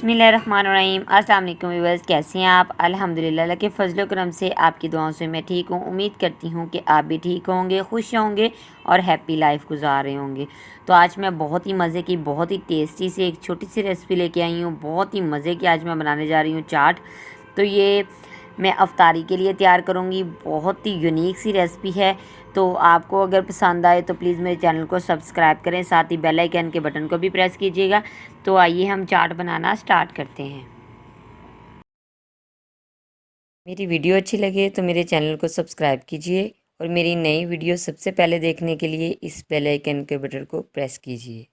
बिस्मिल्लाहिर्रहमानिर्रहीम। अस्सलाम वालेकुम व्यूअर्स, कैसे हैं आप? अल्हम्दुलिल्लाह अल्लाह के फजल करम से आपकी दुआओं से मैं ठीक हूँ। उम्मीद करती हूँ कि आप भी ठीक होंगे, खुश होंगे और हैप्पी लाइफ गुजार रहे होंगे। तो आज मैं बहुत ही मज़े की, बहुत ही टेस्टी सी एक छोटी सी रेसिपी लेके आई हूँ। बहुत ही मज़े की आज मैं बनाने जा रही हूँ चाट। तो ये मैं अफ्तारी के लिए तैयार करूँगी। बहुत ही यूनिक सी रेसिपी है। तो आपको अगर पसंद आए तो प्लीज़ मेरे चैनल को सब्सक्राइब करें, साथ ही बेल आइकन के बटन को भी प्रेस कीजिएगा। तो आइए हम चाट बनाना स्टार्ट करते हैं। मेरी वीडियो अच्छी लगे तो मेरे चैनल को सब्सक्राइब कीजिए और मेरी नई वीडियो सबसे पहले देखने के लिए इस बेल आइकन के बटन को प्रेस कीजिए।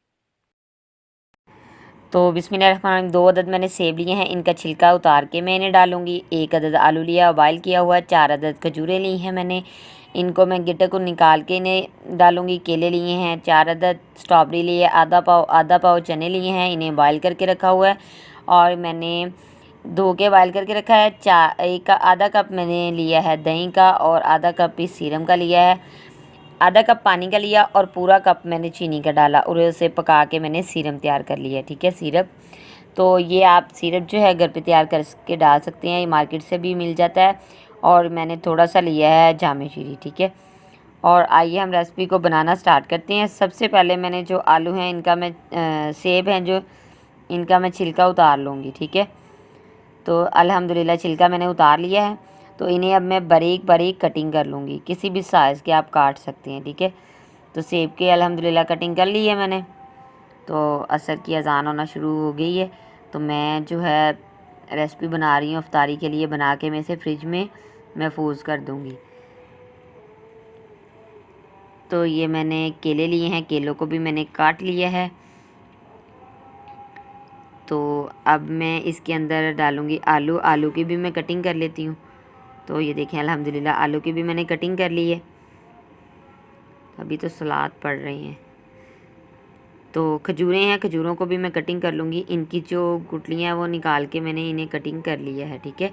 तो बिस्मिल्लाहिर्रहमानिर्रहीम, 2 अदद मैंने सेब लिए हैं, इनका छिलका उतार के मैं इन्हें डालूंगी। 1 अदद आलू लिया, बॉयल किया हुआ। 4 अदद खजूरें ली हैं मैंने, इनको मैं गिट्टे को निकाल के इन्हें डालूंगी। केले लिए हैं। 4 अदद स्ट्रॉबेरी लिए। आधा पाव चने लिए हैं, इन्हें बॉयल करके रखा हुआ है और मैंने धो के बॉयल करके रखा है। आधा कप मैंने लिया है दही का और आधा कप इस सीरम का लिया है। आधा कप पानी का लिया और पूरा कप मैंने चीनी का डाला और उसे पका के मैंने सीरम तैयार कर लिया। ठीक है, सिरप। तो ये आप सिरप जो है घर पे तैयार करके डाल सकते हैं, ये मार्केट से भी मिल जाता है। और मैंने थोड़ा सा लिया है जामे शीरी। ठीक है, और आइए हम रेसिपी को बनाना स्टार्ट करते हैं। सबसे पहले मैंने जो आलू हैं इनका मैं सेब हैं जो, इनका मैं छिलका उतार लूँगी। ठीक है, तो अल्हम्दुलिल्लाह छिलका मैंने उतार लिया है। तो इन्हें अब मैं बारीक बारीक कटिंग कर लूँगी। किसी भी साइज़ के आप काट सकते हैं। ठीक है, तो सेब के अल्हम्दुलिल्लाह कटिंग कर ली है मैंने। तो असर की अज़ान होना शुरू हो गई है। तो मैं जो है रेसिपी बना रही हूँ अफ्तारी के लिए, बना के मैं इसे फ्रिज में महफूज कर दूँगी। तो ये मैंने केले लिए हैं, केलों को भी मैंने काट लिया है। तो अब मैं इसके अंदर डालूँगी आलू की भी मैं कटिंग कर लेती हूँ। तो ये देखें अल्हम्दुलिल्लाह आलू की भी मैंने कटिंग कर ली है। अभी तो सलाद पड़ रही हैं। तो खजूरें हैं, खजूरों को भी मैं कटिंग कर लूँगी। इनकी जो गुठलियाँ हैं वो निकाल के मैंने इन्हें कटिंग कर लिया है। ठीक है,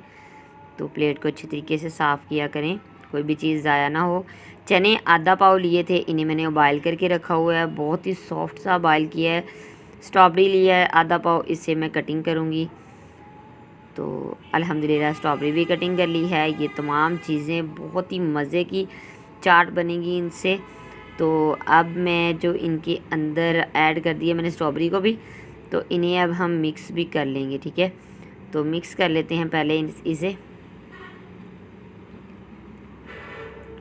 तो प्लेट को अच्छी तरीके से साफ़ किया करें, कोई भी चीज़ ज़ाया ना हो। चने आधा पाव लिए थे, इन्हें मैंने बॉयल करके रखा हुआ है, बहुत ही सॉफ्ट सा बॉयल किया है। स्ट्रॉबेरी लिया है आधा पाव, इससे मैं कटिंग करूँगी। तो अल्हम्दुलिल्लाह स्ट्रॉबेरी भी कटिंग कर ली है। ये तमाम चीज़ें बहुत ही मज़े की चाट बनेगी इनसे। तो अब मैं जो इनके अंदर ऐड कर दिया मैंने स्ट्रॉबेरी को भी, तो इन्हें अब हम मिक्स भी कर लेंगे। ठीक है, तो मिक्स कर लेते हैं पहले इसे।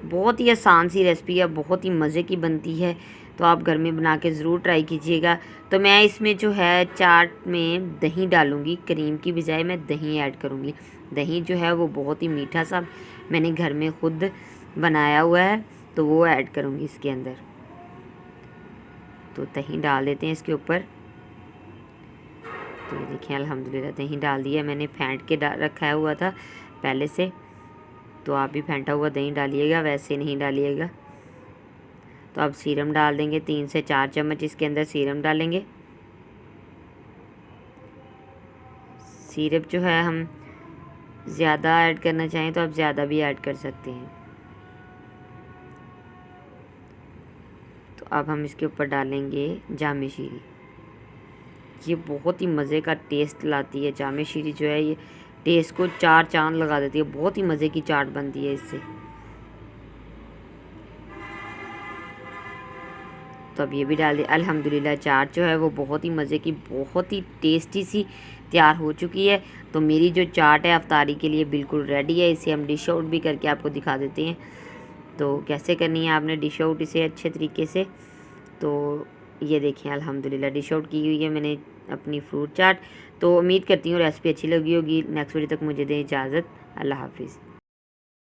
बहुत ही आसान सी रेसिपी है, बहुत ही मज़े की बनती है। तो आप घर में बना के ज़रूर ट्राई कीजिएगा। तो मैं इसमें जो है चाट में दही डालूँगी, क्रीम की बजाय मैं दही ऐड करूँगी। दही जो है वो बहुत ही मीठा सा मैंने घर में ख़ुद बनाया हुआ है, तो वो ऐड करूँगी इसके अंदर। तो दही डाल देते हैं इसके ऊपर। तो ये देखिए अल्हम्दुलिल्लाह दही डाल दिया मैंने, फेंट के रखा हुआ था पहले से। तो आप भी फेंटा हुआ दही डालिएगा, वैसे नहीं डालिएगा। तो अब सीरम डाल देंगे, 3 से 4 चम्मच इसके अंदर सीरम डालेंगे। सिरप जो है हम ज़्यादा ऐड करना चाहें तो आप ज़्यादा भी ऐड कर सकते हैं। तो अब हम इसके ऊपर डालेंगे जामे शीरी। ये बहुत ही मज़े का टेस्ट लाती है जामे शीरी जो है, ये टेस्ट को 4 चांद लगा देती है। बहुत ही मज़े की चाट बनती है इससे। तो अब ये भी डाल दिया। अल्हम्दुलिल्लाह चाट जो है वो बहुत ही मज़े की, बहुत ही टेस्टी सी तैयार हो चुकी है। तो मेरी जो चाट है अफ्तारी के लिए बिल्कुल रेडी है। इसे हम डिश आउट भी करके आपको दिखा देते हैं। तो कैसे करनी है आपने डिश आउट इसे अच्छे तरीके से। तो ये देखें अल्हम्दुलिल्लाह डिश आउट की हुई है मैंने अपनी फ्रूट चाट। तो उम्मीद करती हूँ रेसिपी अच्छी लगी होगी। नेक्स्ट वीडियो तक मुझे दें इजाज़त। अल्लाह हाफिज़।